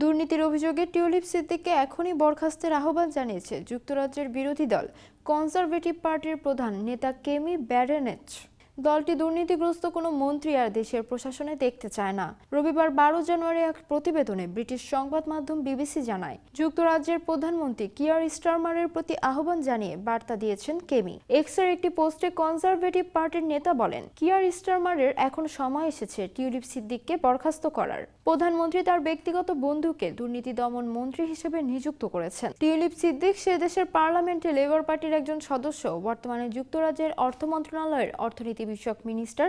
দুর্নীতির অভিযোগে টিউলিপ সিদ্দিককে এখনই বরখাস্তের আহ্বান জানিয়েছে যুক্তরাজ্যের বিরোধী দল কনজারভেটিভ পার্টির প্রধান নেতা কেমি ব্যারনেচ। দলটি দুর্নীতিগ্রস্ত কোনো মন্ত্রী আর দেশের প্রশাসনে দেখতে চায় না। রবিবার 12 জানুয়ারি এক প্রতিবেদনে ব্রিটিশ সংবাদ মাধ্যম বিবিসি জানায়, যুক্তরাজ্যের প্রধানমন্ত্রী কিয়ার স্টারমারের প্রতি আহ্বান জানিয়ে বার্তা দিয়েছেন কেমি। এক্সের একটি পোস্টে কনজারভেটিভ পার্টির নেতা বলেন, কিয়ার স্টারমারের এখন সময় এসেছে টিউলিপ সিদ্দিককে বরখাস্ত করার। প্রধানমন্ত্রী তার ব্যক্তিগত বন্ধুকে দুর্নীতি দমন মন্ত্রী হিসেবে নিযুক্ত করেছেন। টিউলিপ সিদ্দিক সে দেশের পার্লামেন্টে লেবার পার্টির একজন সদস্য, বর্তমানে যুক্তরাজ্যের অর্থ মন্ত্রণালয়ের অর্থনীতি বিষয়ক মিনিস্টার,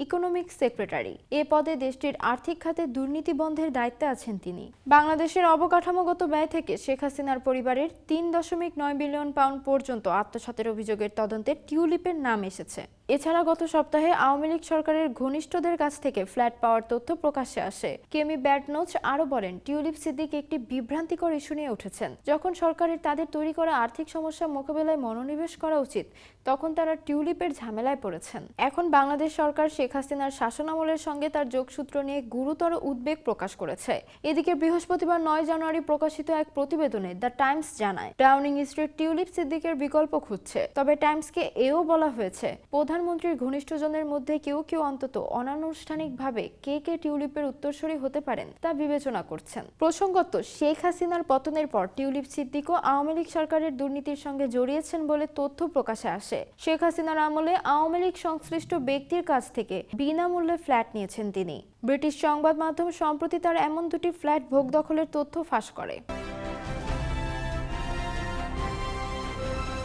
ইকোনমিক সেক্রেটারি। এ পদে দেশটির আর্থিক খাতে দুর্নীতি বন্ধের দায়িত্বে আছেন তিনি। বাংলাদেশের অবকাঠামোগত ব্যয় থেকে শেখ হাসিনার পরিবারের 3.9 বিলিয়ন পাউন্ড পর্যন্ত আত্মসাতের অভিযোগের তদন্তে টিউলিপের নাম এসেছে। এছাড়া গত সপ্তাহে আওয়ামী লীগ সরকারের ঘনিষ্ঠদের কাছ থেকে ফ্ল্যাট পাওয়ার তথ্য প্রকাশ্যে আসে। কেমি ব্যারনেচ আরও বলেন, টিউলিপ সিদ্দিক একটি বিভ্রান্তিকর ইস্যু নিয়ে উঠেছেন। যখন সরকারের তাদের তৈরি করা আর্থিক সমস্যা মোকাবেলায় মনোনিবেশ করা উচিত, তখন তারা টিউলিপের ঝামেলায় পড়েছেন। এখন বাংলাদেশ সরকার শেখ হাসিনার শাসনামলের সঙ্গে তার যোগসূত্র নিয়ে গুরুতর উদ্বেগ প্রকাশ করেছে। এদিকে বৃহস্পতিবার 9 জানুয়ারি প্রকাশিত এক প্রতিবেদনে দ্য টাইমস জানায়, ডাউনিং স্ট্রিট টিউলিপ সিদ্দিকের বিকল্প খুঁজছে। তবে টাইমসকে এও বলা হয়েছে, প্রধানমন্ত্রীর ঘনিষ্ঠজনের মধ্যে কেউ কেউ অন্তত অনানুষ্ঠানিকভাবে কে টিউলিপের উত্তরসূরি হতে পারেন তা বিবেচনা করছেন। প্রসঙ্গত, শেখ হাসিনার পতনের পর টিউলিপ সিদ্দিকও আওয়ামী লীগ সরকারের দুর্নীতির সঙ্গে জড়িয়েছেন বলে তথ্য প্রকাশে আসে। শেখ হাসিনার আমলে আওয়ামী লীগ সংশ্লিষ্ট ব্যক্তির কাছ থেকে বিনামূল্যে ফ্ল্যাট নিয়েছেন তিনি। ব্রিটিশ সংবাদ মাধ্যম সম্প্রতি তার এমন দুটি ফ্ল্যাট ভোগ দখলের তথ্য ফাঁস করে।